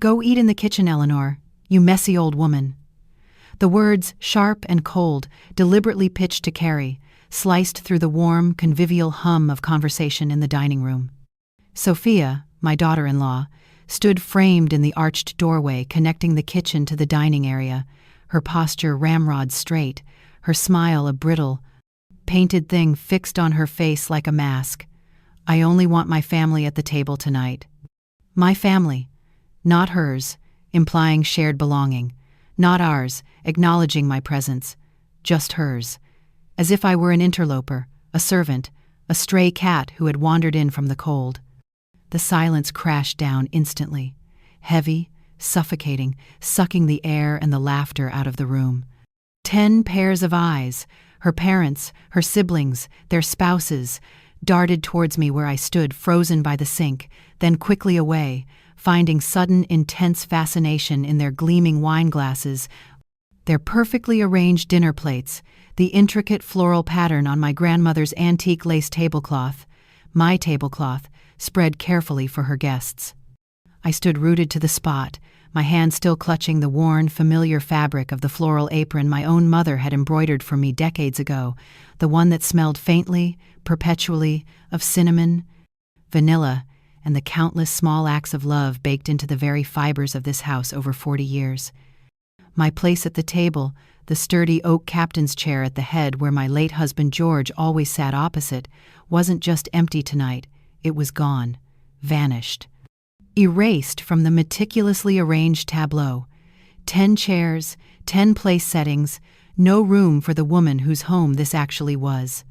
"Go eat in the kitchen, Eleanor, you messy old woman." The words, sharp and cold, deliberately pitched to Carrie, sliced through the warm, convivial hum of conversation in the dining room. Sophia, my daughter-in-law, stood framed in the arched doorway connecting the kitchen to the dining area, her posture ramrod straight, her smile a brittle, painted thing fixed on her face like a mask. "I only want my family at the table tonight." My family, not hers, implying shared belonging, not ours, acknowledging my presence, just hers, as if I were an interloper, a servant, a stray cat who had wandered in from the cold. The silence crashed down instantly, heavy, suffocating, sucking the air and the laughter out of the room. 10 pairs of eyes, her parents, her siblings, their spouses, darted towards me where I stood frozen by the sink, then quickly away, finding sudden, intense fascination in their gleaming wine glasses, their perfectly arranged dinner plates, the intricate floral pattern on my grandmother's antique lace tablecloth, my tablecloth, spread carefully for her guests. I stood rooted to the spot, my hand still clutching the worn, familiar fabric of the floral apron my own mother had embroidered for me decades ago, the one that smelled faintly, perpetually, of cinnamon, vanilla, and the countless small acts of love baked into the very fibers of this house over 40 years. My place at the table, the sturdy oak captain's chair at the head where my late husband George always sat opposite, wasn't just empty tonight, it was gone, vanished. Erased from the meticulously arranged tableau. 10 chairs, 10 place settings, no room for the woman whose home this actually was.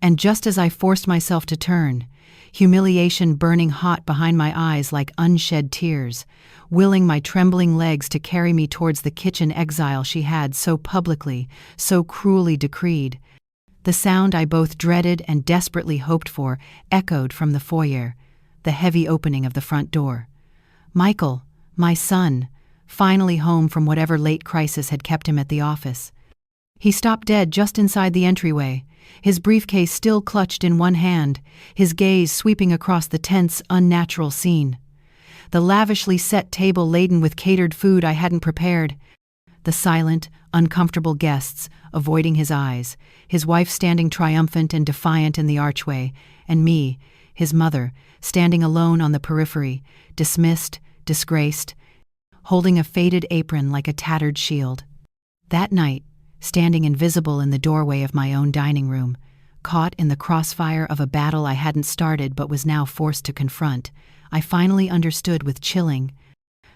And just as I forced myself to turn, humiliation burning hot behind my eyes like unshed tears, willing my trembling legs to carry me towards the kitchen exile she had so publicly, so cruelly decreed, the sound I both dreaded and desperately hoped for echoed from the foyer, the heavy opening of the front door. Michael, my son, finally home from whatever late crisis had kept him at the office. He stopped dead just inside the entryway, his briefcase still clutched in one hand, his gaze sweeping across the tense, unnatural scene. The lavishly set table laden with catered food I hadn't prepared. The silent, uncomfortable guests avoiding his eyes, his wife standing triumphant and defiant in the archway, and me, his mother, standing alone on the periphery, dismissed, disgraced, holding a faded apron like a tattered shield. That night, standing invisible in the doorway of my own dining room, caught in the crossfire of a battle I hadn't started but was now forced to confront, I finally understood with chilling,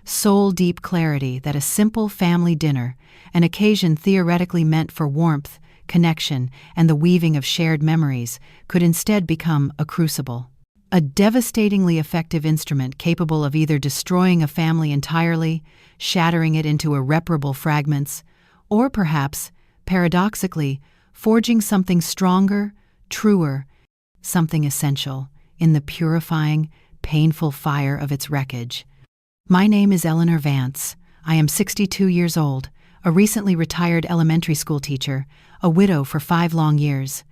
soul-deep clarity that a simple family dinner, an occasion theoretically meant for warmth, connection, and the weaving of shared memories, could instead become a crucible. A devastatingly effective instrument capable of either destroying a family entirely, shattering it into irreparable fragments, or perhaps, paradoxically, forging something stronger, truer, something essential, in the purifying, painful fire of its wreckage. My name is Eleanor Vance. I am 62 years old, a recently retired elementary school teacher, a widow for 5 long years.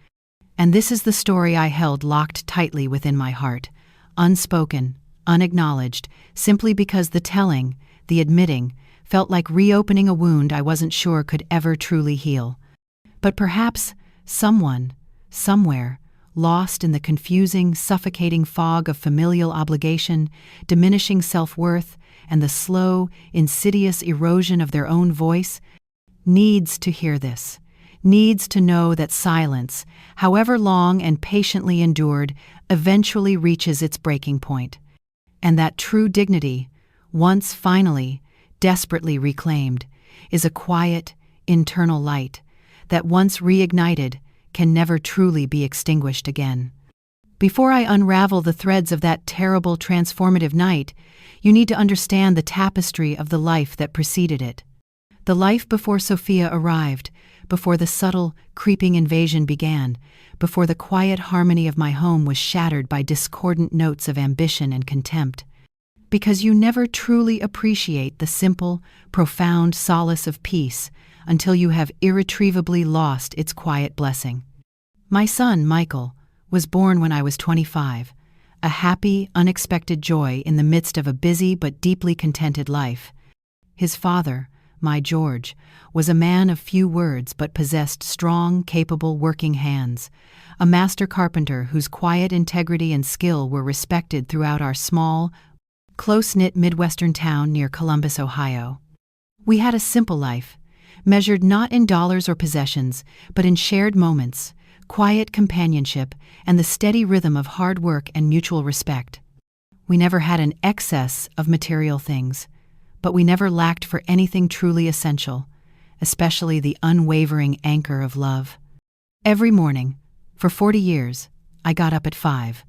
And this is the story I held locked tightly within my heart, unspoken, unacknowledged, simply because the telling, the admitting, felt like reopening a wound I wasn't sure could ever truly heal. But perhaps someone, somewhere, lost in the confusing, suffocating fog of familial obligation, diminishing self-worth, and the slow, insidious erosion of their own voice, needs to hear this, needs to know that silence, however long and patiently endured, eventually reaches its breaking point, and that true dignity, once finally, desperately reclaimed, is a quiet, internal light that once reignited can never truly be extinguished again. Before I unravel the threads of that terrible transformative night, you need to understand the tapestry of the life that preceded it. The life before Sophia arrived, before the subtle, creeping invasion began, before the quiet harmony of my home was shattered by discordant notes of ambition and contempt. Because you never truly appreciate the simple, profound solace of peace until you have irretrievably lost its quiet blessing. My son, Michael, was born when I was 25, a happy, unexpected joy in the midst of a busy but deeply contented life. His father, my George, was a man of few words but possessed strong, capable working hands, a master carpenter whose quiet integrity and skill were respected throughout our small, close-knit Midwestern town near Columbus, Ohio. We had a simple life, measured not in dollars or possessions, but in shared moments, quiet companionship, and the steady rhythm of hard work and mutual respect. We never had an excess of material things, but we never lacked for anything truly essential, especially the unwavering anchor of love. Every morning, for 40 years, I got up at 5,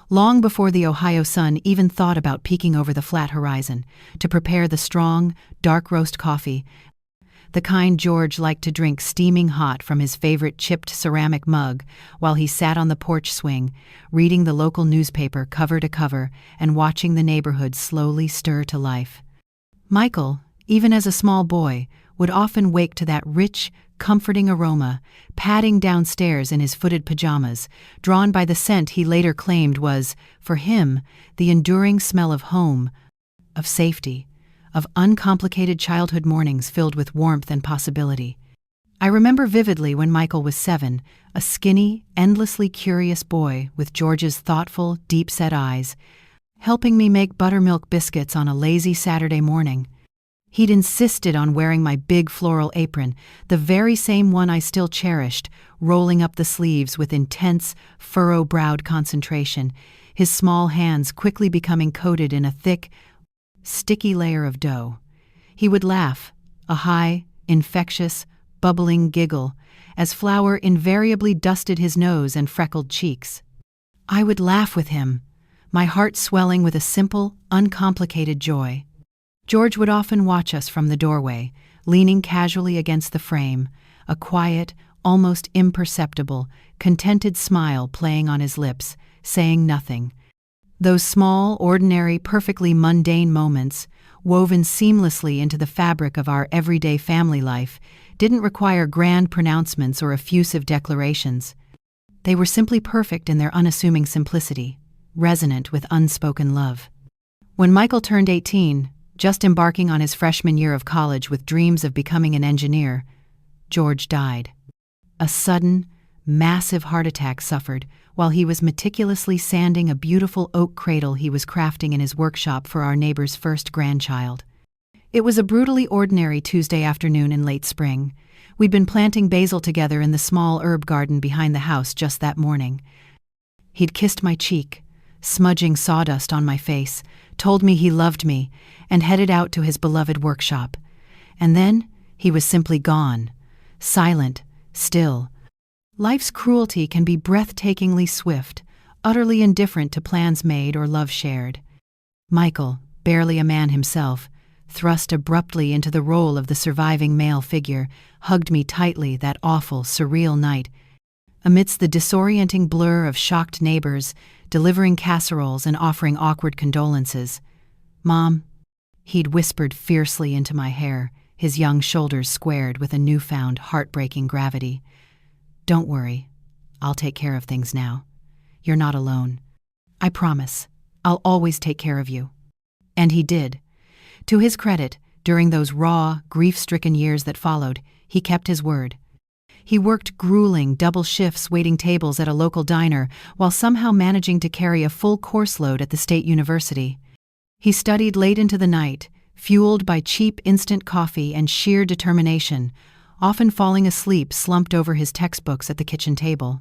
long before the Ohio sun even thought about peeking over the flat horizon, to prepare the strong, dark roast coffee, the kind George liked to drink steaming hot from his favorite chipped ceramic mug while he sat on the porch swing, reading the local newspaper cover to cover and watching the neighborhood slowly stir to life. Michael, even as a small boy, would often wake to that rich, comforting aroma, padding downstairs in his footed pajamas, drawn by the scent he later claimed was, for him, the enduring smell of home, of safety, of uncomplicated childhood mornings filled with warmth and possibility. I remember vividly when Michael was 7, a skinny, endlessly curious boy with George's thoughtful, deep-set eyes, helping me make buttermilk biscuits on a lazy Saturday morning. He'd insisted on wearing my big floral apron, the very same one I still cherished, rolling up the sleeves with intense, furrow-browed concentration, his small hands quickly becoming coated in a thick, sticky layer of dough. He would laugh, a high, infectious, bubbling giggle, as flour invariably dusted his nose and freckled cheeks. I would laugh with him, my heart swelling with a simple, uncomplicated joy. George would often watch us from the doorway, leaning casually against the frame, a quiet, almost imperceptible, contented smile playing on his lips, saying nothing. Those small, ordinary, perfectly mundane moments, woven seamlessly into the fabric of our everyday family life, didn't require grand pronouncements or effusive declarations. They were simply perfect in their unassuming simplicity, resonant with unspoken love. When Michael turned 18, just embarking on his freshman year of college with dreams of becoming an engineer, George died. A sudden, massive heart attack suffered while he was meticulously sanding a beautiful oak cradle he was crafting in his workshop for our neighbor's first grandchild. It was a brutally ordinary Tuesday afternoon in late spring. We'd been planting basil together in the small herb garden behind the house just that morning. He'd kissed my cheek, smudging sawdust on my face, told me he loved me, and headed out to his beloved workshop. And then he was simply gone, silent, still. Life's cruelty can be breathtakingly swift, utterly indifferent to plans made or love shared. Michael, barely a man himself, thrust abruptly into the role of the surviving male figure, hugged me tightly that awful, surreal night. Amidst the disorienting blur of shocked neighbors, delivering casseroles and offering awkward condolences. "Mom," he'd whispered fiercely into my hair, his young shoulders squared with a newfound heartbreaking gravity. "Don't worry. I'll take care of things now. You're not alone. I promise. I'll always take care of you." And he did. To his credit, during those raw, grief-stricken years that followed, he kept his word. He worked grueling double shifts waiting tables at a local diner while somehow managing to carry a full course load at the state university. He studied late into the night, fueled by cheap instant coffee and sheer determination, often falling asleep slumped over his textbooks at the kitchen table.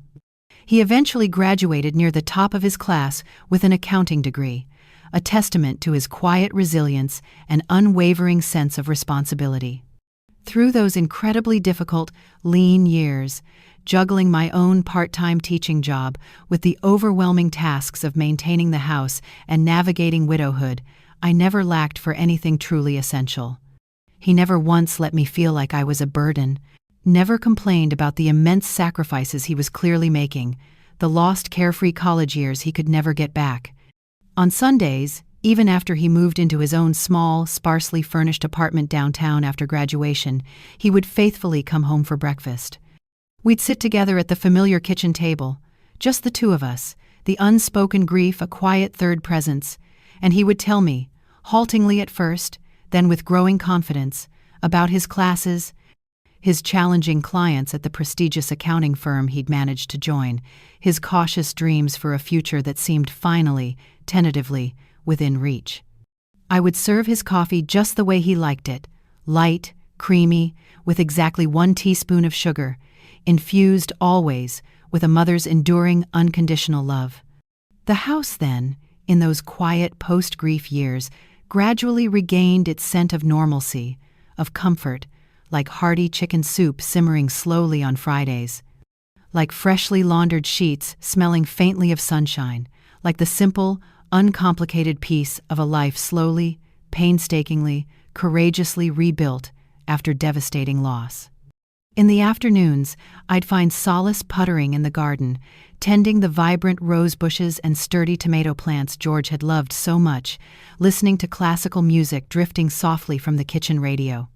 He eventually graduated near the top of his class with an accounting degree, a testament to his quiet resilience and unwavering sense of responsibility. Through those incredibly difficult, lean years, juggling my own part-time teaching job with the overwhelming tasks of maintaining the house and navigating widowhood, I never lacked for anything truly essential. He never once let me feel like I was a burden, never complained about the immense sacrifices he was clearly making, the lost carefree college years he could never get back. On Sundays, even after he moved into his own small, sparsely furnished apartment downtown after graduation, he would faithfully come home for breakfast. We'd sit together at the familiar kitchen table, just the two of us, the unspoken grief a quiet third presence, and he would tell me, haltingly at first, then with growing confidence, about his classes, his challenging clients at the prestigious accounting firm he'd managed to join, his cautious dreams for a future that seemed finally, tentatively, within reach. I would serve his coffee just the way he liked it, light, creamy, with exactly 1 teaspoon of sugar, infused always with a mother's enduring, unconditional love. The house then, in those quiet post-grief years, gradually regained its scent of normalcy, of comfort, like hearty chicken soup simmering slowly on Fridays, like freshly laundered sheets smelling faintly of sunshine, like the simple, uncomplicated piece of a life slowly, painstakingly, courageously rebuilt after devastating loss. In the afternoons, I'd find solace puttering in the garden, tending the vibrant rose bushes and sturdy tomato plants George had loved so much, listening to classical music drifting softly from the kitchen radio.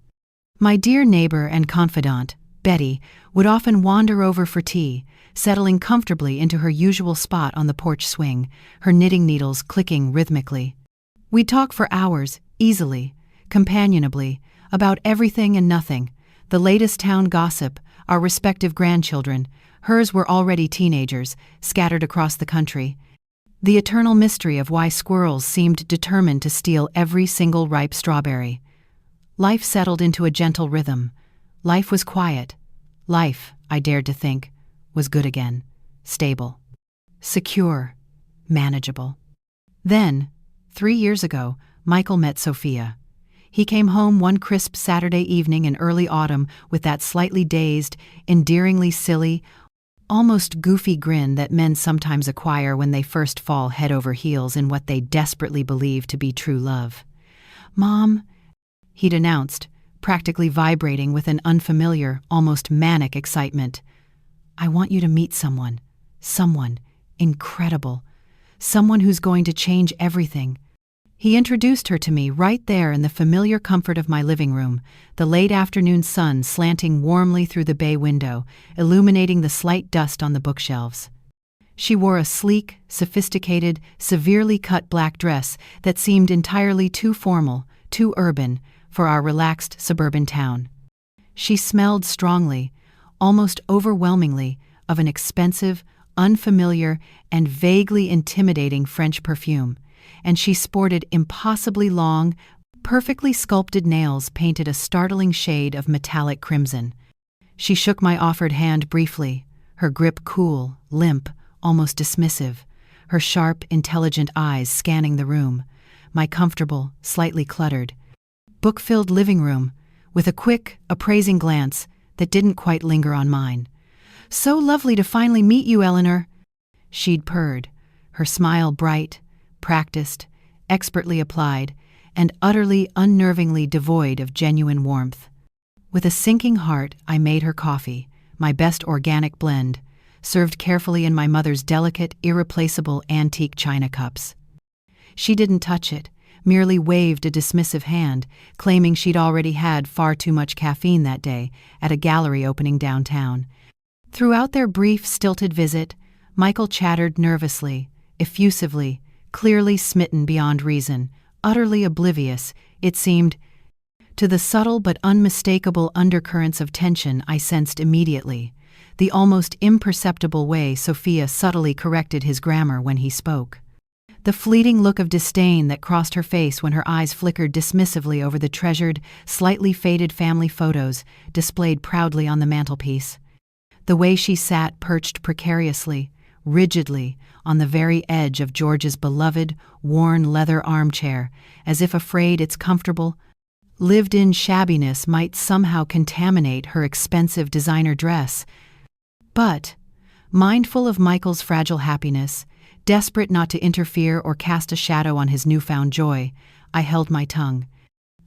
My dear neighbor and confidant, Betty, would often wander over for tea, settling comfortably into her usual spot on the porch swing, her knitting needles clicking rhythmically. We'd talk for hours, easily, companionably, about everything and nothing, the latest town gossip, our respective grandchildren, hers were already teenagers, scattered across the country, the eternal mystery of why squirrels seemed determined to steal every single ripe strawberry. Life settled into a gentle rhythm. Life was quiet. Life, I dared to think, was good again, stable, secure, manageable. Then, 3 years ago, Michael met Sophia. He came home one crisp Saturday evening in early autumn with that slightly dazed, endearingly silly, almost goofy grin that men sometimes acquire when they first fall head over heels in what they desperately believe to be true love. "Mom," he'd announced, practically vibrating with an unfamiliar, almost manic excitement, "I want you to meet someone incredible, someone who's going to change everything." He introduced her to me right there in the familiar comfort of my living room, the late afternoon sun slanting warmly through the bay window, illuminating the slight dust on the bookshelves. She wore a sleek, sophisticated, severely cut black dress that seemed entirely too formal, too urban, for our relaxed suburban town. She smelled strongly, almost overwhelmingly, of an expensive, unfamiliar, and vaguely intimidating French perfume, and she sported impossibly long, perfectly sculpted nails painted a startling shade of metallic crimson. She shook my offered hand briefly, her grip cool, limp, almost dismissive, her sharp, intelligent eyes scanning the room, my comfortable, slightly cluttered, book-filled living room, with a quick, appraising glance that didn't quite linger on mine. "So lovely to finally meet you, Eleanor," she'd purred, her smile bright, practiced, expertly applied, and utterly unnervingly devoid of genuine warmth. With a sinking heart, I made her coffee, my best organic blend, served carefully in my mother's delicate, irreplaceable antique china cups. She didn't touch it, merely waved a dismissive hand, claiming she'd already had far too much caffeine that day at a gallery opening downtown. Throughout their brief, stilted visit, Michael chattered nervously, effusively, clearly smitten beyond reason, utterly oblivious, it seemed, to the subtle but unmistakable undercurrents of tension I sensed immediately, the almost imperceptible way Sophia subtly corrected his grammar when he spoke. The fleeting look of disdain that crossed her face when her eyes flickered dismissively over the treasured, slightly faded family photos displayed proudly on the mantelpiece. The way she sat perched precariously, rigidly, on the very edge of George's beloved, worn leather armchair, as if afraid its comfortable, lived-in shabbiness might somehow contaminate her expensive designer dress. But, mindful of Michael's fragile happiness, desperate not to interfere or cast a shadow on his newfound joy, I held my tongue.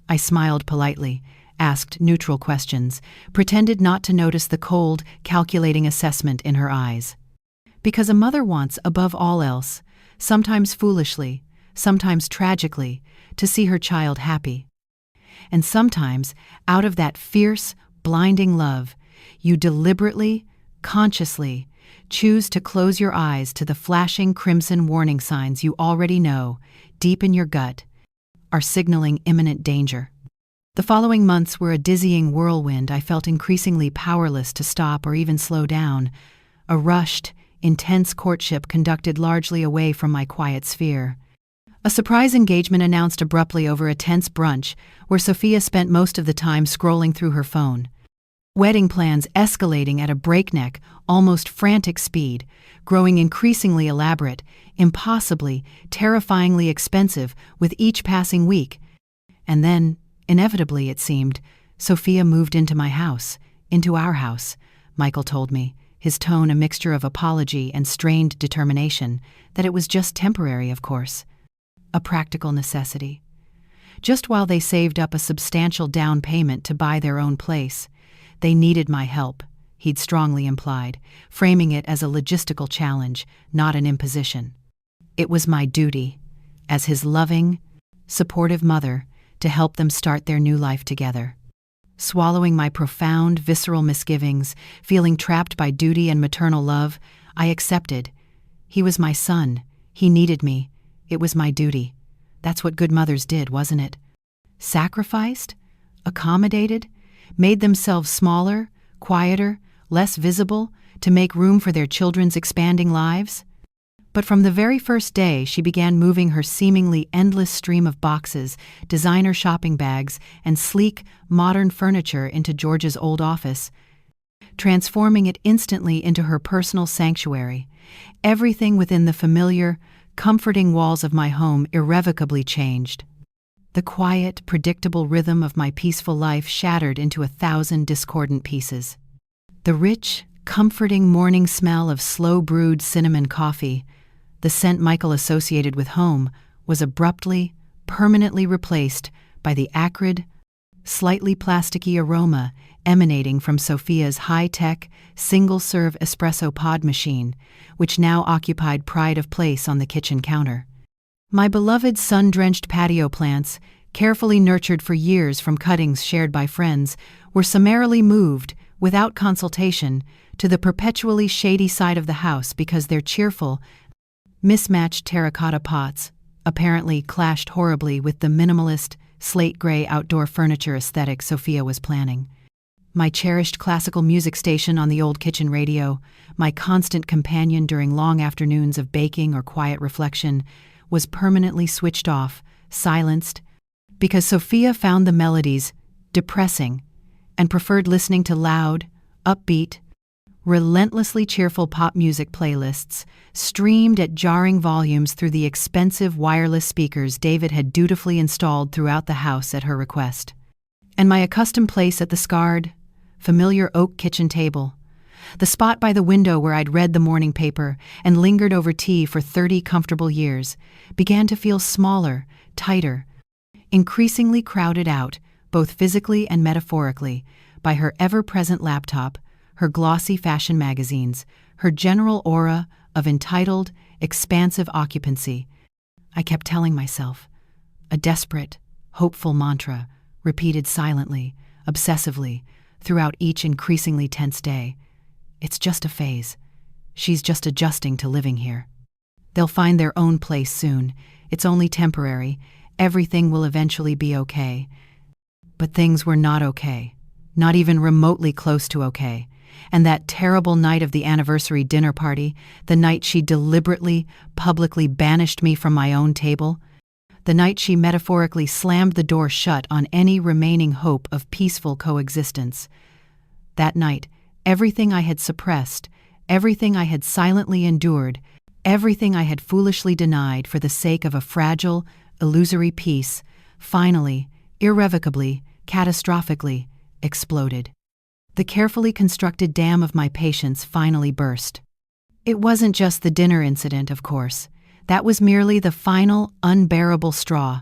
I smiled politely, asked neutral questions, pretended not to notice the cold, calculating assessment in her eyes. Because a mother wants, above all else, sometimes foolishly, sometimes tragically, to see her child happy. And sometimes, out of that fierce, blinding love, you deliberately, consciously, choose to close your eyes to the flashing crimson warning signs you already know, deep in your gut, are signaling imminent danger. The following months were a dizzying whirlwind I felt increasingly powerless to stop or even slow down, a rushed, intense courtship conducted largely away from my quiet sphere. A surprise engagement announced abruptly over a tense brunch where Sophia spent most of the time scrolling through her phone. Wedding plans escalating at a breakneck, almost frantic speed, growing increasingly elaborate, impossibly, terrifyingly expensive with each passing week. And then, inevitably it seemed, Sophia moved into my house, into our house, Michael told me, his tone a mixture of apology and strained determination, that it was just temporary, of course. A practical necessity. Just while they saved up a substantial down payment to buy their own place, they needed my help, he'd strongly implied, framing it as a logistical challenge, not an imposition. It was my duty, as his loving, supportive mother, to help them start their new life together. Swallowing my profound, visceral misgivings, feeling trapped by duty and maternal love, I accepted. He was my son. He needed me. It was my duty. That's what good mothers did, wasn't it? Sacrificed? Accommodated? Made themselves smaller, quieter, less visible, to make room for their children's expanding lives? But from the very first day, she began moving her seemingly endless stream of boxes, designer shopping bags, and sleek, modern furniture into George's old office, transforming it instantly into her personal sanctuary. Everything within the familiar, comforting walls of my home irrevocably changed. The quiet, predictable rhythm of my peaceful life shattered into 1,000 discordant pieces. The rich, comforting morning smell of slow-brewed cinnamon coffee, the scent Michael associated with home, was abruptly, permanently replaced by the acrid, slightly plasticky aroma emanating from Sophia's high-tech, single-serve espresso pod machine, which now occupied pride of place on the kitchen counter. My beloved sun-drenched patio plants, carefully nurtured for years from cuttings shared by friends, were summarily moved, without consultation, to the perpetually shady side of the house because their cheerful, mismatched terracotta pots apparently clashed horribly with the minimalist, slate-gray outdoor furniture aesthetic Sophia was planning. My cherished classical music station on the old kitchen radio, my constant companion during long afternoons of baking or quiet reflection, was permanently switched off, silenced, because Sophia found the melodies depressing and preferred listening to loud, upbeat, relentlessly cheerful pop music playlists streamed at jarring volumes through the expensive wireless speakers David had dutifully installed throughout the house at her request. And my accustomed place at the scarred, familiar oak kitchen table, the spot by the window where I'd read the morning paper and lingered over tea for 30 comfortable years, began to feel smaller, tighter, increasingly crowded out, both physically and metaphorically, by her ever-present laptop, her glossy fashion magazines, her general aura of entitled, expansive occupancy. I kept telling myself, a desperate, hopeful mantra, repeated silently, obsessively, throughout each increasingly tense day. It's just a phase. She's just adjusting to living here. They'll find their own place soon. It's only temporary. Everything will eventually be okay. But things were not okay. Not even remotely close to okay. And that terrible night of the anniversary dinner party, the night she deliberately, publicly banished me from my own table, the night she metaphorically slammed the door shut on any remaining hope of peaceful coexistence. That night, everything I had suppressed, everything I had silently endured, everything I had foolishly denied for the sake of a fragile, illusory peace, finally, irrevocably, catastrophically, exploded. The carefully constructed dam of my patience finally burst. It wasn't just the dinner incident, of course. That was merely the final, unbearable straw.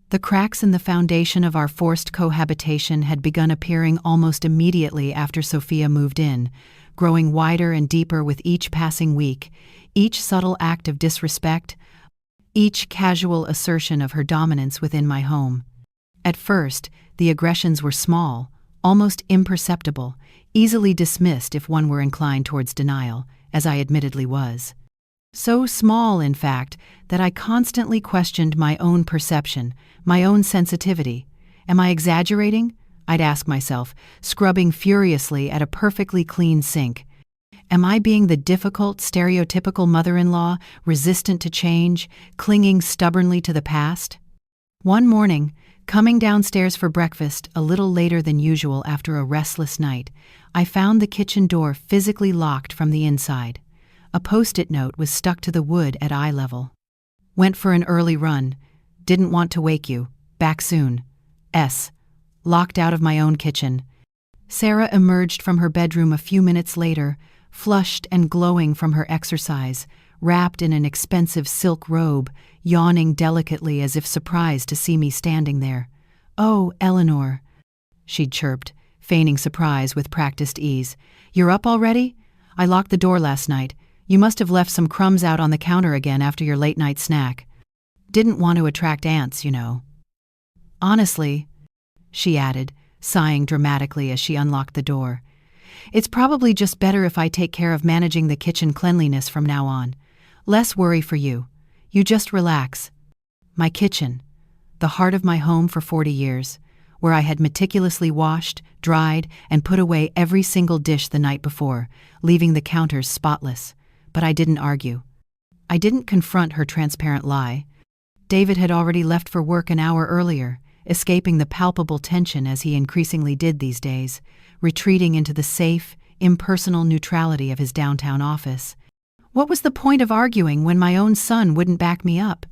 The cracks in the foundation of our forced cohabitation had begun appearing almost immediately after Sophia moved in, growing wider and deeper with each passing week, each subtle act of disrespect, each casual assertion of her dominance within my home. At first, the aggressions were small, almost imperceptible, easily dismissed if one were inclined towards denial, as I admittedly was. So small, in fact, that I constantly questioned my own perception, my own sensitivity. Am I exaggerating? I'd ask myself, scrubbing furiously at a perfectly clean sink. Am I being the difficult, stereotypical mother-in-law, resistant to change, clinging stubbornly to the past? One morning, coming downstairs for breakfast a little later than usual after a restless night, I found the kitchen door physically locked from the inside. A post-it note was stuck to the wood at eye level. Went for an early run. Didn't want to wake you. Back soon. S. Locked out of my own kitchen. Sarah emerged from her bedroom a few minutes later, flushed and glowing from her exercise, wrapped in an expensive silk robe, yawning delicately as if surprised to see me standing there. "Oh, Eleanor," she'd chirped, feigning surprise with practiced ease. "You're up already? I locked the door last night. You must have left some crumbs out on the counter again after your late-night snack. Didn't want to attract ants, you know." "Honestly," she added, sighing dramatically as she unlocked the door, "it's probably just better if I take care of managing the kitchen cleanliness from now on. Less worry for you. You just relax." My kitchen, the heart of my home for 40 years, where I had meticulously washed, dried, and put away every single dish the night before, leaving the counters spotless. But I didn't argue. I didn't confront her transparent lie. David had already left for work an hour earlier, escaping the palpable tension as he increasingly did these days, retreating into the safe, impersonal neutrality of his downtown office. What was the point of arguing when my own son wouldn't back me up?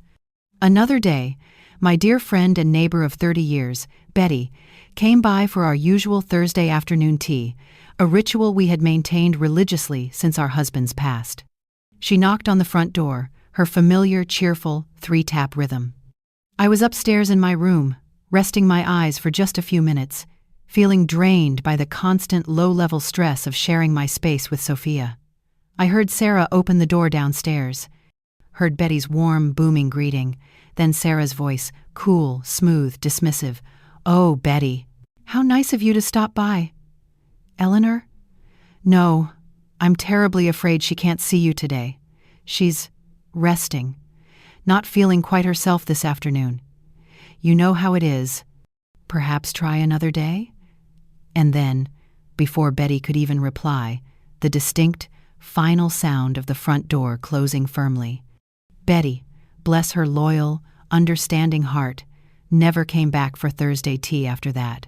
Another day, my dear friend and neighbor of 30 years, Betty, came by for our usual Thursday afternoon tea, a ritual we had maintained religiously since our husbands passed. She knocked on the front door, her familiar, cheerful, 3-tap rhythm. I was upstairs in my room, resting my eyes for just a few minutes, feeling drained by the constant low-level stress of sharing my space with Sophia. I heard Sarah open the door downstairs, heard Betty's warm, booming greeting, then Sarah's voice, cool, smooth, dismissive. "Oh, Betty, how nice of you to stop by. Eleanor? No, I'm terribly afraid she can't see you today. She's resting, not feeling quite herself this afternoon. You know how it is. Perhaps try another day?" And then, before Betty could even reply, the distinct, final sound of the front door closing firmly. Betty, bless her loyal, understanding heart, never came back for Thursday tea after that.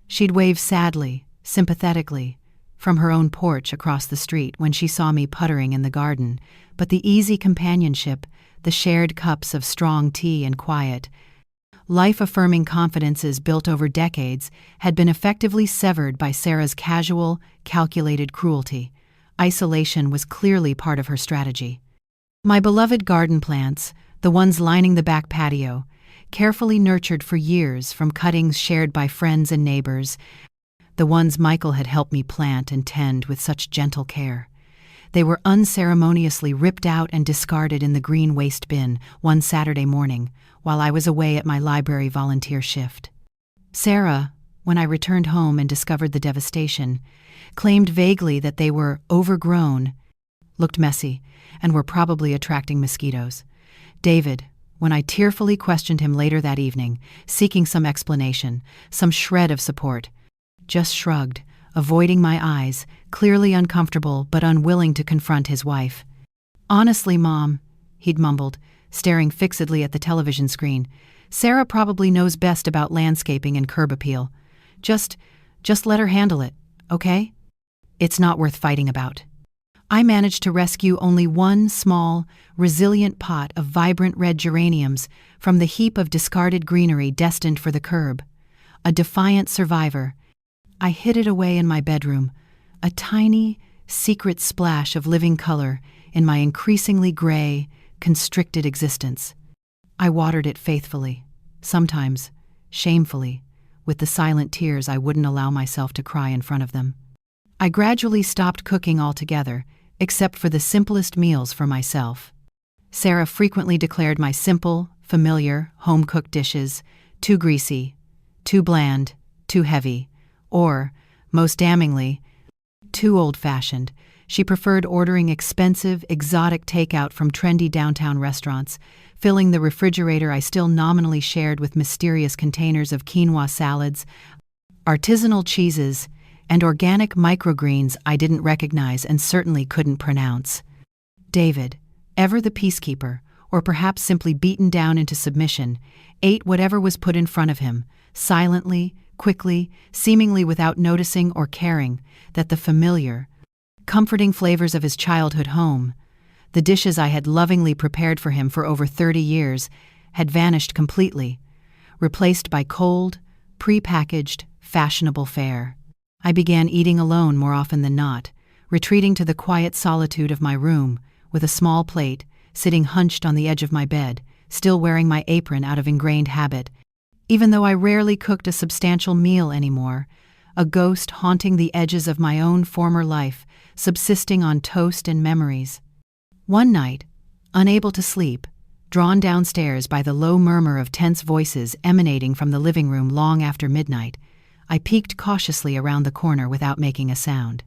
She'd wave sadly, sympathetically, from her own porch across the street when she saw me puttering in the garden, but the easy companionship, the shared cups of strong tea and quiet, life-affirming confidences built over decades had been effectively severed by Sarah's casual, calculated cruelty. Isolation was clearly part of her strategy. My beloved garden plants, the ones lining the back patio, carefully nurtured for years from cuttings shared by friends and neighbors, the ones Michael had helped me plant and tend with such gentle care. They were unceremoniously ripped out and discarded in the green waste bin one Saturday morning while I was away at my library volunteer shift. Sarah, when I returned home and discovered the devastation, claimed vaguely that they were overgrown, looked messy, and were probably attracting mosquitoes. David, when I tearfully questioned him later that evening, seeking some explanation, some shred of support, just shrugged, avoiding my eyes, clearly uncomfortable but unwilling to confront his wife. "Honestly, Mom," he'd mumbled, staring fixedly at the television screen, "Sarah probably knows best about landscaping and curb appeal. Just let her handle it, okay? It's not worth fighting about." I managed to rescue only one small, resilient pot of vibrant red geraniums from the heap of discarded greenery destined for the curb. A defiant survivor, I hid it away in my bedroom, a tiny, secret splash of living color in my increasingly gray, constricted existence. I watered it faithfully, sometimes shamefully, with the silent tears I wouldn't allow myself to cry in front of them. I gradually stopped cooking altogether, except for the simplest meals for myself. Sarah frequently declared my simple, familiar, home-cooked dishes too greasy, too bland, too heavy, or, most damningly, too old-fashioned, She preferred ordering expensive, exotic takeout from trendy downtown restaurants, filling the refrigerator I still nominally shared with mysterious containers of quinoa salads, artisanal cheeses, and organic microgreens I didn't recognize and certainly couldn't pronounce. David, ever the peacekeeper, or perhaps simply beaten down into submission, ate whatever was put in front of him, silently, quickly, seemingly without noticing or caring that the familiar, comforting flavors of his childhood home, the dishes I had lovingly prepared for him for over 30 years, had vanished completely, replaced by cold, pre-packaged, fashionable fare. I began eating alone more often than not, retreating to the quiet solitude of my room, with a small plate, sitting hunched on the edge of my bed, still wearing my apron out of ingrained habit. Even though I rarely cooked a substantial meal anymore, a ghost haunting the edges of my own former life, subsisting on toast and memories. One night, unable to sleep, drawn downstairs by the low murmur of tense voices emanating from the living room long after midnight, I peeked cautiously around the corner without making a sound.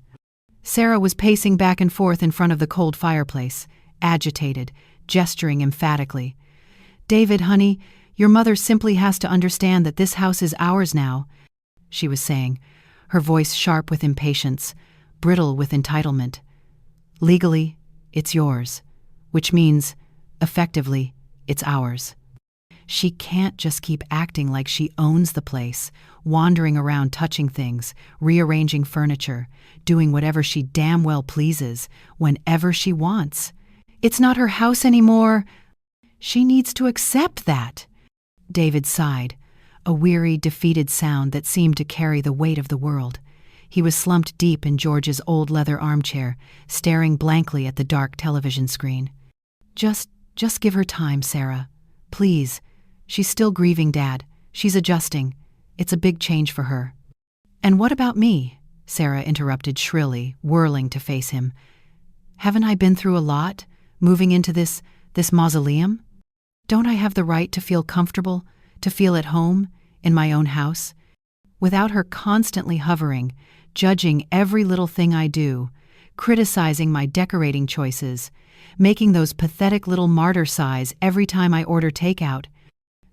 Sarah was pacing back and forth in front of the cold fireplace, agitated, gesturing emphatically. "David, honey, your mother simply has to understand that this house is ours now," she was saying, her voice sharp with impatience, brittle with entitlement. "Legally, it's yours, which means, effectively, it's ours. She can't just keep acting like she owns the place, wandering around touching things, rearranging furniture, doing whatever she damn well pleases, whenever she wants. It's not her house anymore. She needs to accept that." David sighed, a weary, defeated sound that seemed to carry the weight of the world. He was slumped deep in George's old leather armchair, staring blankly at the dark television screen. Just give her time, Sarah. Please. She's still grieving Dad. She's adjusting. It's a big change for her." "And what about me?" Sarah interrupted shrilly, whirling to face him. "Haven't I been through a lot, moving into this mausoleum? Don't I have the right to feel comfortable, to feel at home, in my own house? Without her constantly hovering, judging every little thing I do, criticizing my decorating choices, making those pathetic little martyr sighs every time I order takeout."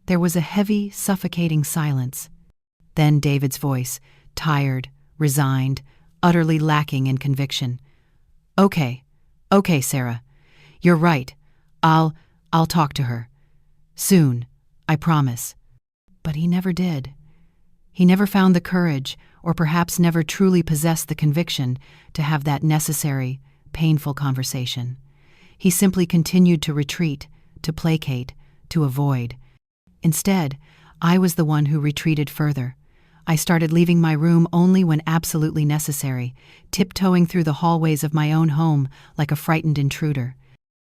There was a heavy, suffocating silence. Then David's voice, tired, resigned, utterly lacking in conviction. Okay, Sarah. You're right. I'll talk to her. Soon, I promise." But he never did. He never found the courage, or perhaps never truly possessed the conviction, to have that necessary, painful conversation. He simply continued to retreat, to placate, to avoid. Instead, I was the one who retreated further. I started leaving my room only when absolutely necessary, tiptoeing through the hallways of my own home like a frightened intruder.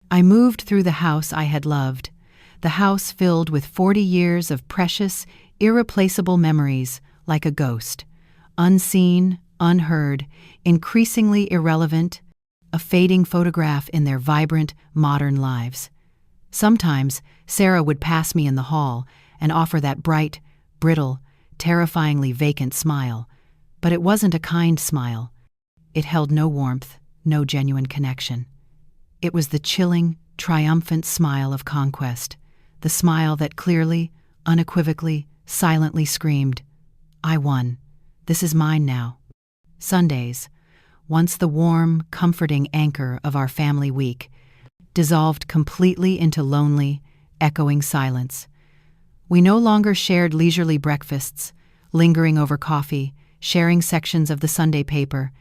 I moved through the house I had loved, the house filled with 40 years of precious, irreplaceable memories, like a ghost, unseen, unheard, increasingly irrelevant, a fading photograph in their vibrant, modern lives. Sometimes Sarah would pass me in the hall and offer that bright, brittle, terrifyingly vacant smile, but it wasn't a kind smile. It held no warmth, no genuine connection. It was the chilling, triumphant smile of conquest, the smile that clearly, unequivocally, silently screamed, "I won. This is mine now." Sundays, once the warm, comforting anchor of our family week, dissolved completely into lonely, echoing silence. We no longer shared leisurely breakfasts, lingering over coffee, sharing sections of the Sunday paper.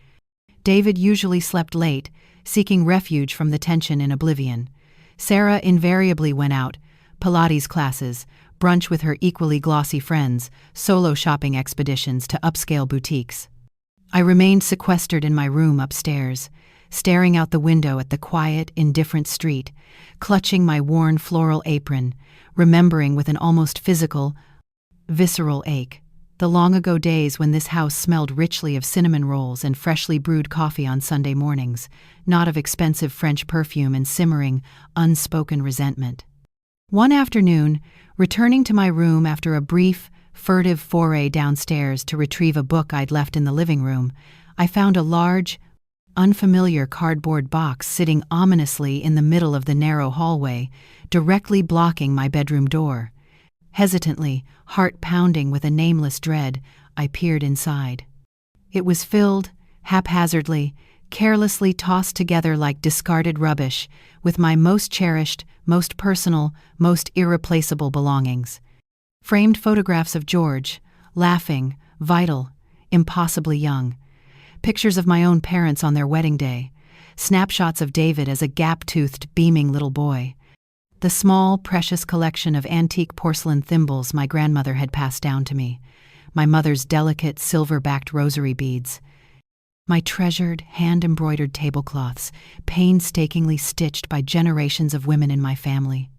David usually slept late, seeking refuge from the tension in oblivion. Sarah invariably went out, Pilates classes, brunch with her equally glossy friends, solo shopping expeditions to upscale boutiques. I remained sequestered in my room upstairs, staring out the window at the quiet, indifferent street, clutching my worn floral apron, remembering with an almost physical, visceral ache the long-ago days when this house smelled richly of cinnamon rolls and freshly brewed coffee on Sunday mornings, not of expensive French perfume and simmering, unspoken resentment. One afternoon, returning to my room after a brief, furtive foray downstairs to retrieve a book I'd left in the living room, I found a large, Unfamiliar cardboard box sitting ominously in the middle of the narrow hallway, directly blocking my bedroom door. Hesitantly, heart pounding with a nameless dread, I peered inside. It was filled, haphazardly, carelessly tossed together like discarded rubbish, with my most cherished, most personal, most irreplaceable belongings. Framed photographs of George, laughing, vital, impossibly young. Pictures of my own parents on their wedding day. Snapshots of David as a gap-toothed, beaming little boy. The small, precious collection of antique porcelain thimbles my grandmother had passed down to me. My mother's delicate, silver-backed rosary beads. My treasured, hand-embroidered tablecloths, painstakingly stitched by generations of women in my family.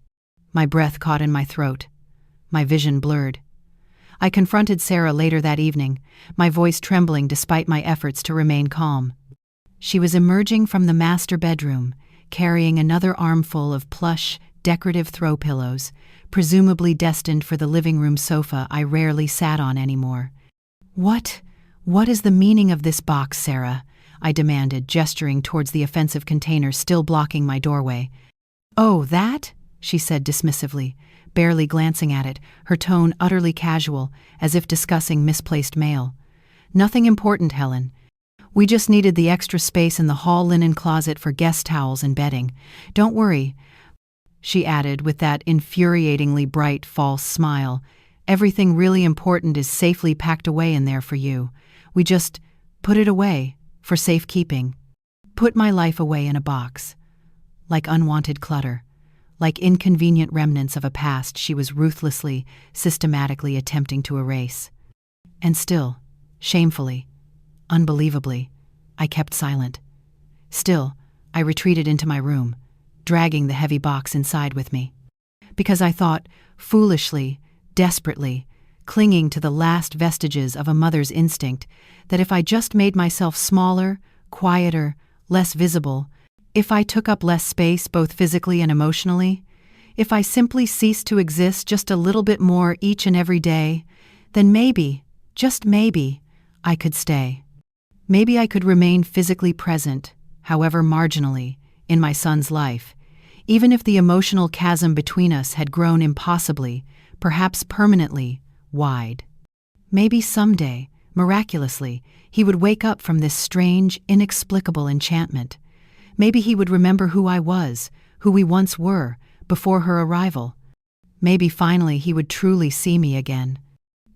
My breath caught in my throat. My vision blurred. I confronted Sarah later that evening, my voice trembling despite my efforts to remain calm. She was emerging from the master bedroom, carrying another armful of plush, decorative throw pillows, presumably destined for the living room sofa I rarely sat on anymore. What is the meaning of this box, Sarah? I demanded, gesturing towards the offensive container still blocking my doorway. Oh, that? She said dismissively, barely glancing at it, her tone utterly casual, as if discussing misplaced mail. Nothing important, Helen. We just needed the extra space in the hall linen closet for guest towels and bedding. Don't worry, she added with that infuriatingly bright, false smile. Everything really important is safely packed away in there for you. We just put it away, for safekeeping. Put my life away in a box. Like unwanted clutter. Like inconvenient remnants of a past she was ruthlessly, systematically attempting to erase. And still, shamefully, unbelievably, I kept silent. Still, I retreated into my room, dragging the heavy box inside with me. Because I thought, foolishly, desperately, clinging to the last vestiges of a mother's instinct, that if I just made myself smaller, quieter, less visible, if I took up less space both physically and emotionally, if I simply ceased to exist just a little bit more each and every day, then maybe, just maybe, I could stay. Maybe I could remain physically present, however marginally, in my son's life, even if the emotional chasm between us had grown impossibly, perhaps permanently, wide. Maybe someday, miraculously, he would wake up from this strange, inexplicable enchantment. Maybe he would remember who I was, who we once were, before her arrival. Maybe finally he would truly see me again.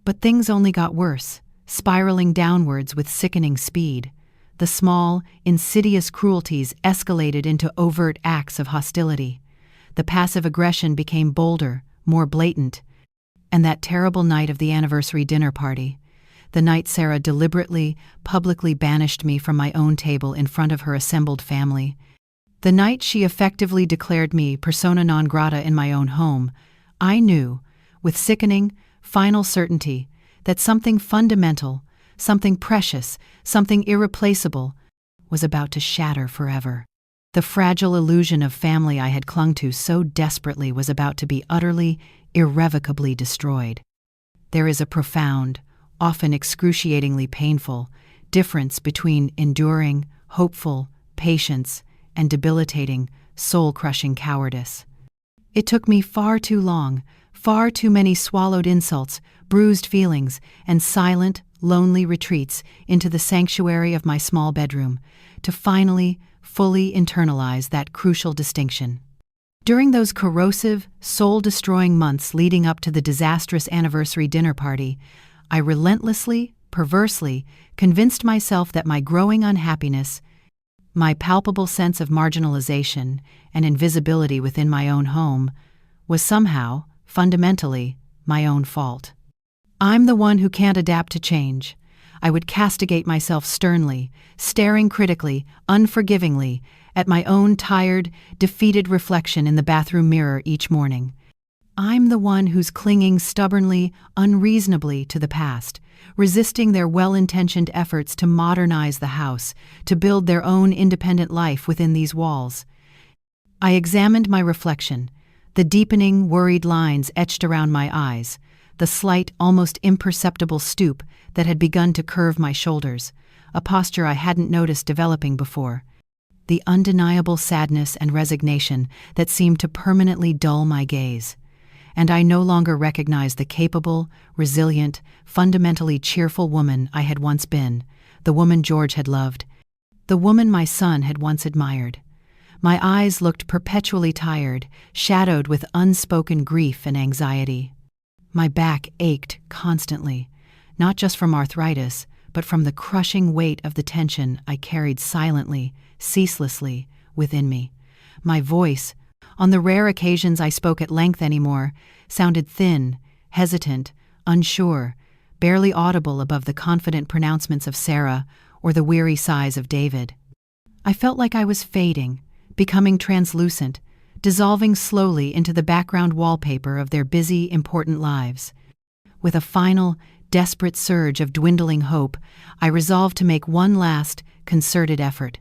But things only got worse, spiraling downwards with sickening speed. The small, insidious cruelties escalated into overt acts of hostility. The passive aggression became bolder, more blatant. And that terrible night of the anniversary dinner party, the night Sarah deliberately, publicly banished me from my own table in front of her assembled family, the night she effectively declared me persona non grata in my own home, I knew, with sickening, final certainty, that something fundamental, something precious, something irreplaceable, was about to shatter forever. The fragile illusion of family I had clung to so desperately was about to be utterly, irrevocably destroyed. There is a profound, often excruciatingly painful, difference between enduring, hopeful, patience, and debilitating, soul-crushing cowardice. It took me far too long, far too many swallowed insults, bruised feelings, and silent, lonely retreats into the sanctuary of my small bedroom, to finally, fully internalize that crucial distinction. During those corrosive, soul-destroying months leading up to the disastrous anniversary dinner party, I relentlessly, perversely, convinced myself that my growing unhappiness, my palpable sense of marginalization and invisibility within my own home, was somehow, fundamentally, my own fault. I'm the one who can't adapt to change. I would castigate myself sternly, staring critically, unforgivingly, at my own tired, defeated reflection in the bathroom mirror each morning. I'm the one who's clinging stubbornly, unreasonably to the past, resisting their well-intentioned efforts to modernize the house, to build their own independent life within these walls. I examined my reflection, the deepening, worried lines etched around my eyes, the slight, almost imperceptible stoop that had begun to curve my shoulders, a posture I hadn't noticed developing before. The undeniable sadness and resignation that seemed to permanently dull my gaze. And I no longer recognized the capable, resilient, fundamentally cheerful woman I had once been, the woman George had loved, the woman my son had once admired. My eyes looked perpetually tired, shadowed with unspoken grief and anxiety. My back ached constantly, not just from arthritis, but from the crushing weight of the tension I carried silently, ceaselessly, within me. My voice, on the rare occasions I spoke at length anymore, sounded thin, hesitant, unsure, barely audible above the confident pronouncements of Sarah or the weary sighs of David. I felt like I was fading, becoming translucent, dissolving slowly into the background wallpaper of their busy, important lives. With a final, desperate surge of dwindling hope, I resolved to make one last, concerted effort.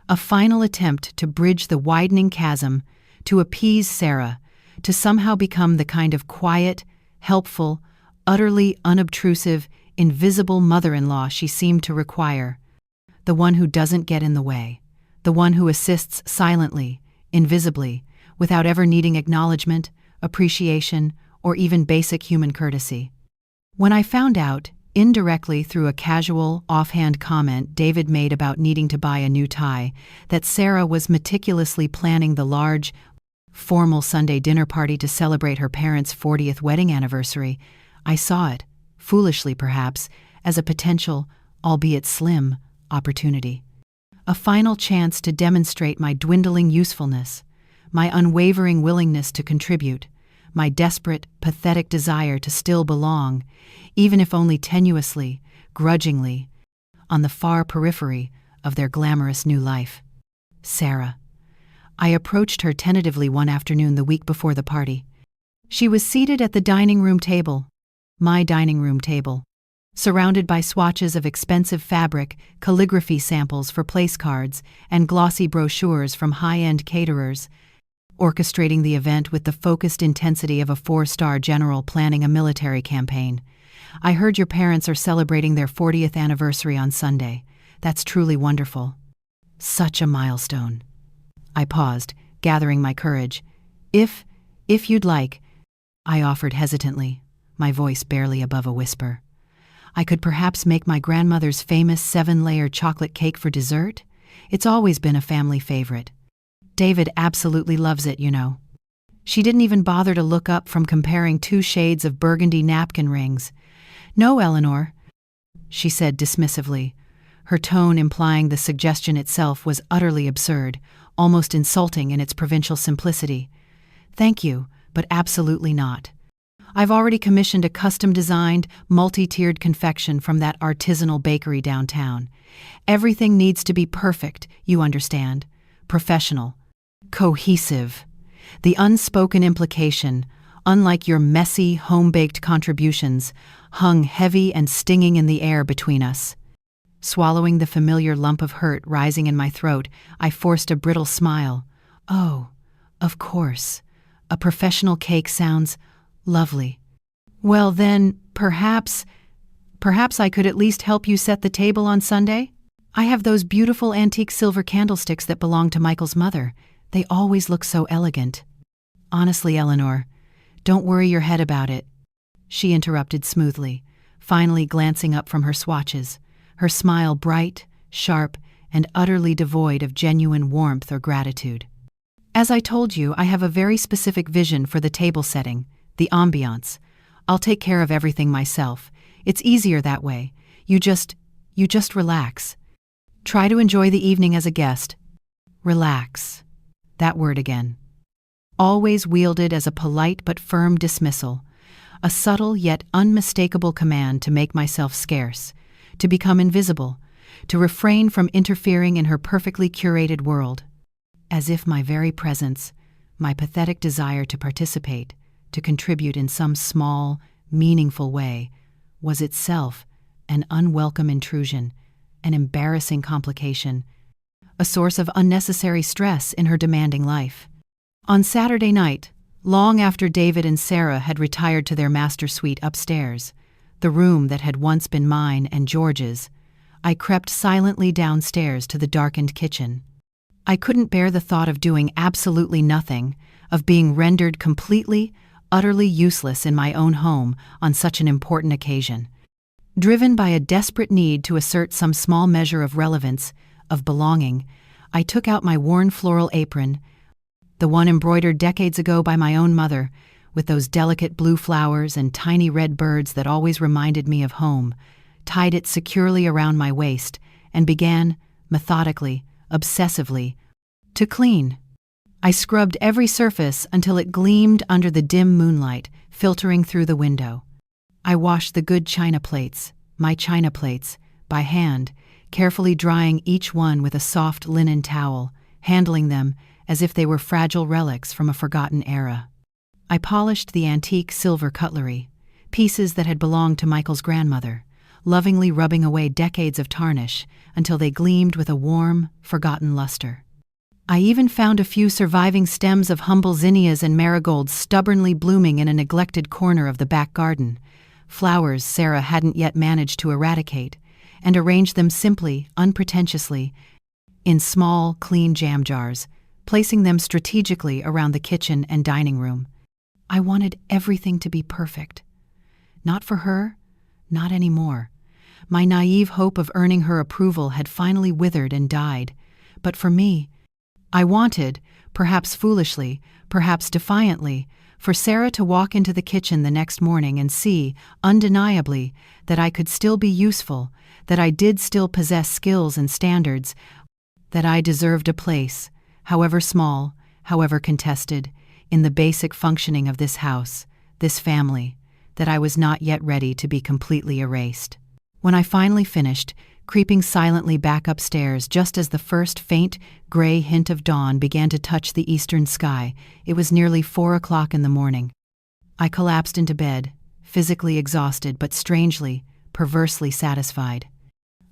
A final attempt to bridge the widening chasm, to appease Sarah, to somehow become the kind of quiet, helpful, utterly unobtrusive, invisible mother-in-law she seemed to require. The one who doesn't get in the way. The one who assists silently, invisibly, without ever needing acknowledgement, appreciation, or even basic human courtesy. When I found out, indirectly through a casual, offhand comment David made about needing to buy a new tie, that Sarah was meticulously planning the large, formal Sunday dinner party to celebrate her parents' 40th wedding anniversary, I saw it, foolishly perhaps, as a potential, albeit slim, opportunity. A final chance to demonstrate my dwindling usefulness, my unwavering willingness to contribute, my desperate, pathetic desire to still belong, even if only tenuously, grudgingly, on the far periphery of their glamorous new life. Sarah. I approached her tentatively one afternoon the week before the party. She was seated at the dining room table, my dining room table, surrounded by swatches of expensive fabric, calligraphy samples for place cards, and glossy brochures from high-end caterers, orchestrating the event with the focused intensity of a 4-star general planning a military campaign. I heard your parents are celebrating their 40th anniversary on Sunday. That's truly wonderful. Such a milestone. I paused, gathering my courage. If you'd like, I offered hesitantly, my voice barely above a whisper. I could perhaps make my grandmother's famous 7-layer chocolate cake for dessert. It's always been a family favorite. David absolutely loves it, you know. She didn't even bother to look up from comparing 2 shades of burgundy napkin rings. No, Eleanor, she said dismissively, her tone implying the suggestion itself was utterly absurd, almost insulting in its provincial simplicity. Thank you, but absolutely not. I've already commissioned a custom-designed, multi-tiered confection from that artisanal bakery downtown. Everything needs to be perfect, you understand. Professional. Cohesive. The unspoken implication, unlike your messy, home-baked contributions, hung heavy and stinging in the air between us. Swallowing the familiar lump of hurt rising in my throat, I forced a brittle smile. Oh, of course. A professional cake sounds lovely. Well then, perhaps I could at least help you set the table on Sunday? I have those beautiful antique silver candlesticks that belong to Michael's mother. They always look so elegant. Honestly, Eleanor, don't worry your head about it, she interrupted smoothly, finally glancing up from her swatches, her smile bright, sharp, and utterly devoid of genuine warmth or gratitude. As I told you, I have a very specific vision for the table setting, the ambiance. I'll take care of everything myself. It's easier that way. You just relax. Try to enjoy the evening as a guest. Relax. That word again. Always wielded as a polite but firm dismissal, a subtle yet unmistakable command to make myself scarce, to become invisible, to refrain from interfering in her perfectly curated world. As if my very presence, my pathetic desire to participate, to contribute in some small, meaningful way, was itself an unwelcome intrusion, an embarrassing complication, a source of unnecessary stress in her demanding life. On Saturday night, long after David and Sarah had retired to their master suite upstairs, the room that had once been mine and George's, I crept silently downstairs to the darkened kitchen. I couldn't bear the thought of doing absolutely nothing, of being rendered completely, utterly useless in my own home on such an important occasion. Driven by a desperate need to assert some small measure of relevance, of belonging, I took out my worn floral apron, the one embroidered decades ago by my own mother, with those delicate blue flowers and tiny red birds that always reminded me of home, tied it securely around my waist, and began, methodically, obsessively, to clean. I scrubbed every surface until it gleamed under the dim moonlight filtering through the window. I washed the good china plates, my china plates, by hand, carefully drying each one with a soft linen towel, handling them as if they were fragile relics from a forgotten era. I polished the antique silver cutlery, pieces that had belonged to Michael's grandmother, lovingly rubbing away decades of tarnish until they gleamed with a warm, forgotten luster. I even found a few surviving stems of humble zinnias and marigolds stubbornly blooming in a neglected corner of the back garden, flowers Sarah hadn't yet managed to eradicate, and arranged them simply, unpretentiously, in small, clean jam jars, placing them strategically around the kitchen and dining room. I wanted everything to be perfect. Not for her, not anymore. My naive hope of earning her approval had finally withered and died. But for me, I wanted, perhaps foolishly, perhaps defiantly, for Sarah to walk into the kitchen the next morning and see, undeniably, that I could still be useful, that I did still possess skills and standards, that I deserved a place, however small, however contested, in the basic functioning of this house, this family, that I was not yet ready to be completely erased. When I finally finished, creeping silently back upstairs just as the first faint, gray hint of dawn began to touch the eastern sky, it was nearly 4 o'clock in the morning. I collapsed into bed, physically exhausted but strangely, perversely satisfied.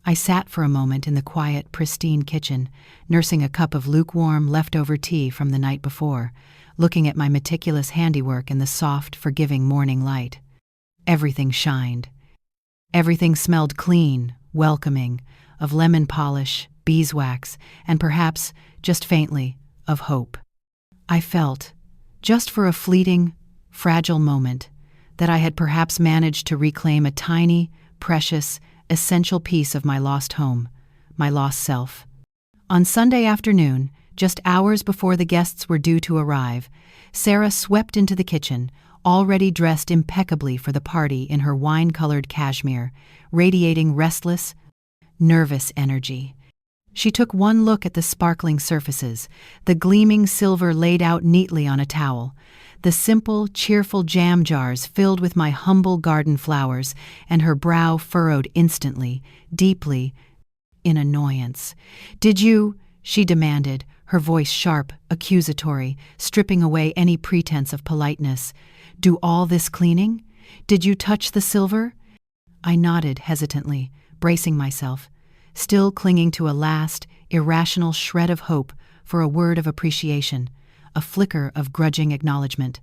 I sat for a moment in the quiet, pristine kitchen, nursing a cup of lukewarm, leftover tea from the night before, looking at my meticulous handiwork in the soft, forgiving morning light. Everything shined. Everything smelled clean, welcoming, of lemon polish, beeswax, and perhaps, just faintly, of hope. I felt, just for a fleeting, fragile moment, that I had perhaps managed to reclaim a tiny, precious, essential piece of my lost home, my lost self. On Sunday afternoon, just hours before the guests were due to arrive, Sarah swept into the kitchen, already dressed impeccably for the party in her wine-colored cashmere, radiating restless, nervous energy. She took one look at the sparkling surfaces, the gleaming silver laid out neatly on a towel, the simple, cheerful jam jars filled with my humble garden flowers, and her brow furrowed instantly, deeply, in annoyance. "Did you," she demanded, her voice sharp, accusatory, stripping away any pretense of politeness, "do all this cleaning? Did you touch the silver?" I nodded hesitantly, bracing myself, still clinging to a last, irrational shred of hope for a word of appreciation, a flicker of grudging acknowledgement.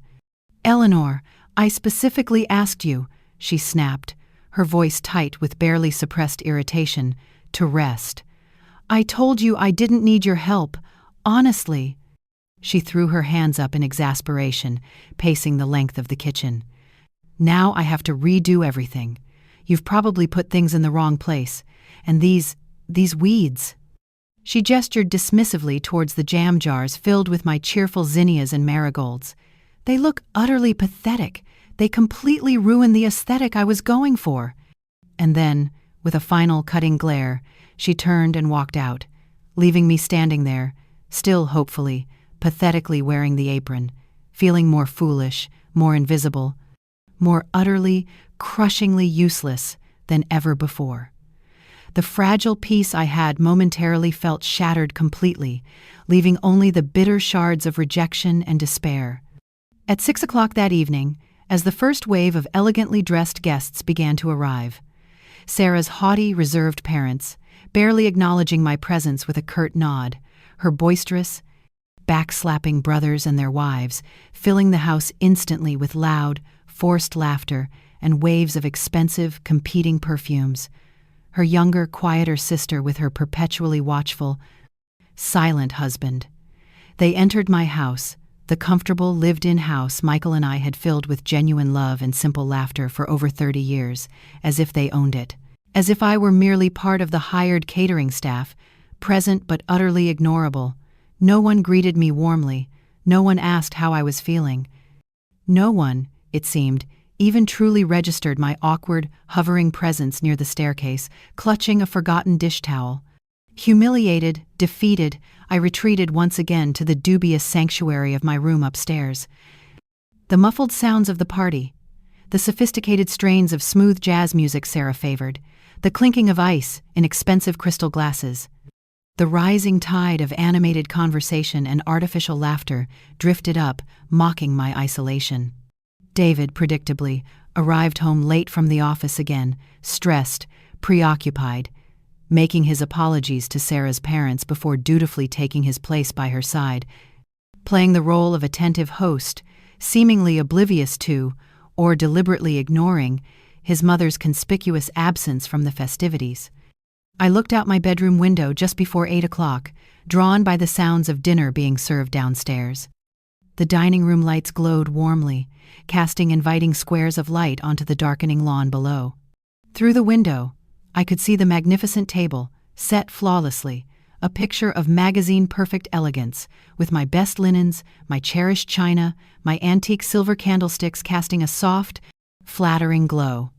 "Eleanor, I specifically asked you," she snapped, her voice tight with barely suppressed irritation, "to rest. I told you I didn't need your help, honestly." She threw her hands up in exasperation, pacing the length of the kitchen. "Now I have to redo everything. You've probably put things in the wrong place. And these weeds." She gestured dismissively towards the jam jars filled with my cheerful zinnias and marigolds. "They look utterly pathetic. They completely ruin the aesthetic I was going for." And then, with a final cutting glare, she turned and walked out, leaving me standing there, still hopefully, pathetically wearing the apron, feeling more foolish, more invisible, more utterly, crushingly useless than ever before. The fragile peace I had momentarily felt shattered completely, leaving only the bitter shards of rejection and despair. At 6 o'clock that evening, as the first wave of elegantly dressed guests began to arrive, Sarah's haughty, reserved parents, barely acknowledging my presence with a curt nod, her boisterous, back-slapping brothers and their wives, filling the house instantly with loud, forced laughter and waves of expensive, competing perfumes, her younger, quieter sister with her perpetually watchful, silent husband. They entered my house, the comfortable, lived-in house Michael and I had filled with genuine love and simple laughter for over 30 years, as if they owned it. As if I were merely part of the hired catering staff, present but utterly ignorable. No one greeted me warmly. No one asked how I was feeling. No one, it seemed, even truly registered my awkward, hovering presence near the staircase, clutching a forgotten dish towel. Humiliated, defeated, I retreated once again to the dubious sanctuary of my room upstairs. The muffled sounds of the party, the sophisticated strains of smooth jazz music Sarah favored, the clinking of ice in expensive crystal glasses, the rising tide of animated conversation and artificial laughter drifted up, mocking my isolation. David, predictably, arrived home late from the office again, stressed, preoccupied, making his apologies to Sarah's parents before dutifully taking his place by her side, playing the role of attentive host, seemingly oblivious to, or deliberately ignoring, his mother's conspicuous absence from the festivities. I looked out my bedroom window just before 8 o'clock, drawn by the sounds of dinner being served downstairs. The dining room lights glowed warmly, casting inviting squares of light onto the darkening lawn below. Through the window, I could see the magnificent table, set flawlessly, a picture of magazine-perfect elegance, with my best linens, my cherished china, my antique silver candlesticks casting a soft, flattering glow.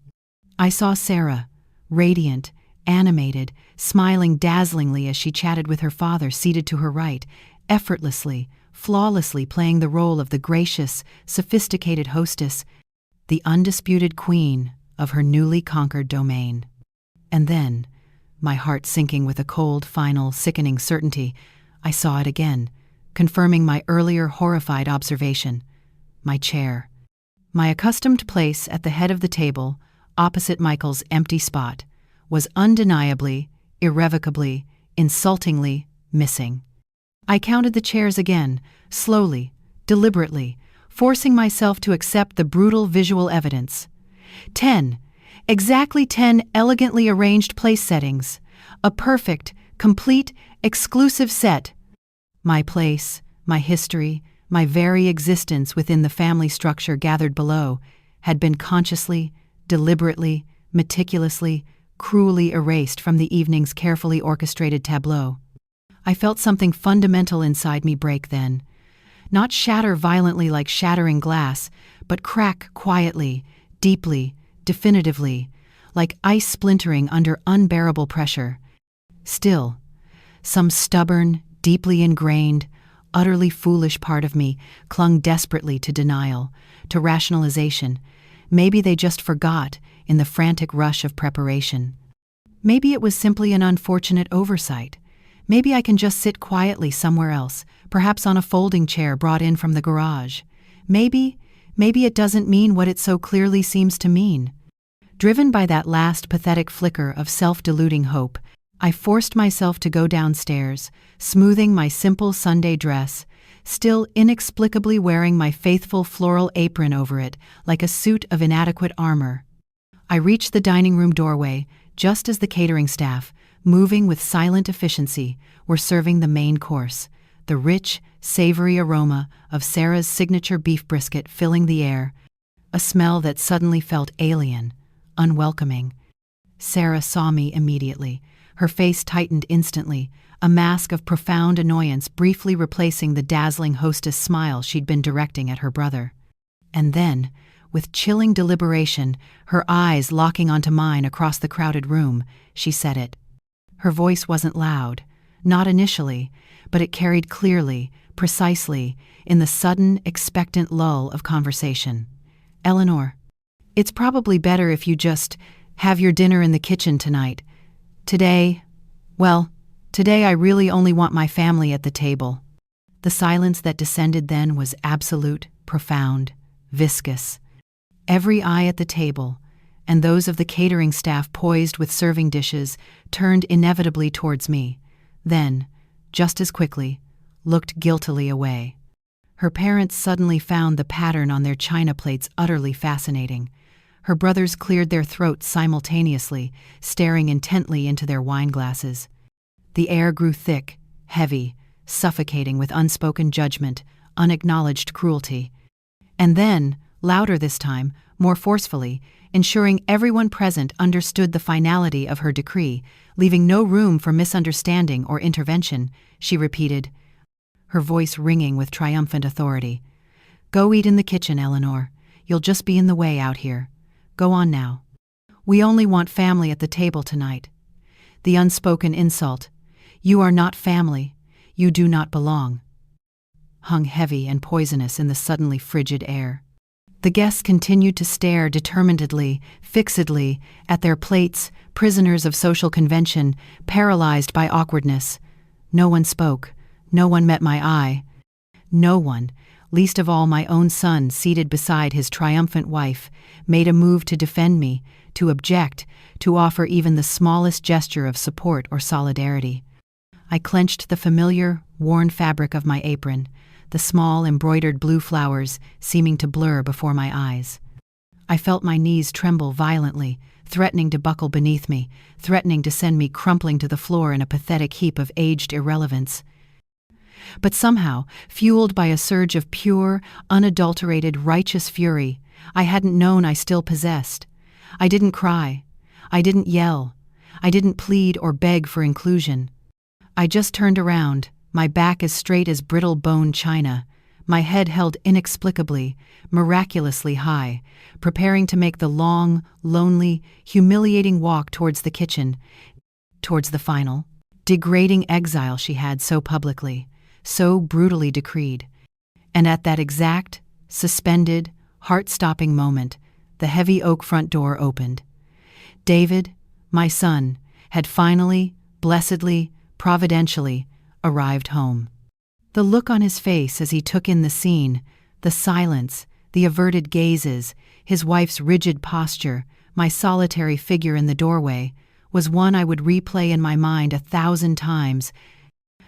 I saw Sarah, radiant, animated, smiling dazzlingly as she chatted with her father seated to her right, effortlessly, flawlessly playing the role of the gracious, sophisticated hostess, the undisputed queen of her newly conquered domain. And then, my heart sinking with a cold, final, sickening certainty, I saw it again, confirming my earlier horrified observation. My chair. My accustomed place at the head of the table, opposite Michael's empty spot, was undeniably, irrevocably, insultingly missing. I counted the chairs again, slowly, deliberately, forcing myself to accept the brutal visual evidence. 10. Exactly 10 elegantly arranged place settings. A perfect, complete, exclusive set. My place, my history, my very existence within the family structure gathered below had been consciously, deliberately, meticulously, cruelly erased from the evening's carefully orchestrated tableau. I felt something fundamental inside me break then. Not shatter violently like shattering glass, but crack quietly, deeply, definitively, like ice splintering under unbearable pressure. Still, some stubborn, deeply ingrained, utterly foolish part of me clung desperately to denial, to rationalization. Maybe they just forgot in the frantic rush of preparation. Maybe it was simply an unfortunate oversight. Maybe I can just sit quietly somewhere else, perhaps on a folding chair brought in from the garage. Maybe it doesn't mean what it so clearly seems to mean. Driven by that last pathetic flicker of self-deluding hope, I forced myself to go downstairs, smoothing my simple Sunday dress, still inexplicably wearing my faithful floral apron over it like a suit of inadequate armor. I reached the dining room doorway just as the catering staff, moving with silent efficiency, were serving the main course, the rich, savory aroma of Sarah's signature beef brisket filling the air, a smell that suddenly felt alien, unwelcoming. Sarah saw me immediately. Her face tightened instantly, a mask of profound annoyance briefly replacing the dazzling hostess smile she'd been directing at her brother. And then, with chilling deliberation, her eyes locking onto mine across the crowded room, she said it. Her voice wasn't loud, not initially, but it carried clearly, precisely, in the sudden, expectant lull of conversation. "Eleanor, it's probably better if you just have your dinner in the kitchen tonight. Today I really only want my family at the table." The silence that descended then was absolute, profound, viscous. Every eye at the table, and those of the catering staff poised with serving dishes, turned inevitably towards me, then, just as quickly, looked guiltily away. Her parents suddenly found the pattern on their china plates utterly fascinating. Her brothers cleared their throats simultaneously, staring intently into their wine glasses. The air grew thick, heavy, suffocating with unspoken judgment, unacknowledged cruelty. And then, louder this time, more forcefully, ensuring everyone present understood the finality of her decree, leaving no room for misunderstanding or intervention, she repeated, her voice ringing with triumphant authority. "Go eat in the kitchen, Eleanor. You'll just be in the way out here. Go on now. We only want family at the table tonight." The unspoken insult, "You are not family. You do not belong," hung heavy and poisonous in the suddenly frigid air. The guests continued to stare determinedly, fixedly, at their plates, prisoners of social convention, paralyzed by awkwardness. No one spoke. No one met my eye. No one, least of all my own son seated beside his triumphant wife, made a move to defend me, to object, to offer even the smallest gesture of support or solidarity. I clenched the familiar, worn fabric of my apron, the small embroidered blue flowers seeming to blur before my eyes. I felt my knees tremble violently, threatening to buckle beneath me, threatening to send me crumpling to the floor in a pathetic heap of aged irrelevance. But somehow, fueled by a surge of pure, unadulterated, righteous fury, I hadn't known I still possessed. I didn't cry. I didn't yell. I didn't plead or beg for inclusion. I just turned around, my back as straight as brittle bone china, my head held inexplicably, miraculously high, preparing to make the long, lonely, humiliating walk towards the kitchen, towards the final, degrading exile she had so publicly, so brutally decreed. And at that exact, suspended, heart-stopping moment, the heavy oak front door opened. David, my son, had finally, blessedly, providentially, arrived home. The look on his face as he took in the scene, the silence, the averted gazes, his wife's rigid posture, my solitary figure in the doorway, was one I would replay in my mind 1,000 times,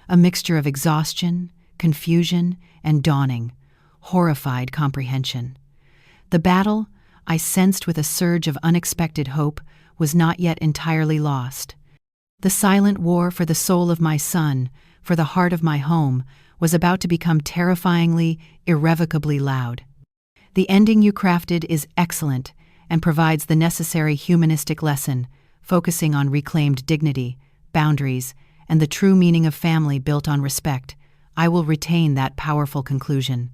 a mixture of exhaustion, confusion, and dawning, horrified comprehension. The battle, I sensed with a surge of unexpected hope, was not yet entirely lost. The silent war for the soul of my son, for the heart of my home, was about to become terrifyingly, irrevocably loud. The ending you crafted is excellent and provides the necessary humanistic lesson, focusing on reclaimed dignity, boundaries, and the true meaning of family built on respect. I will retain that powerful conclusion.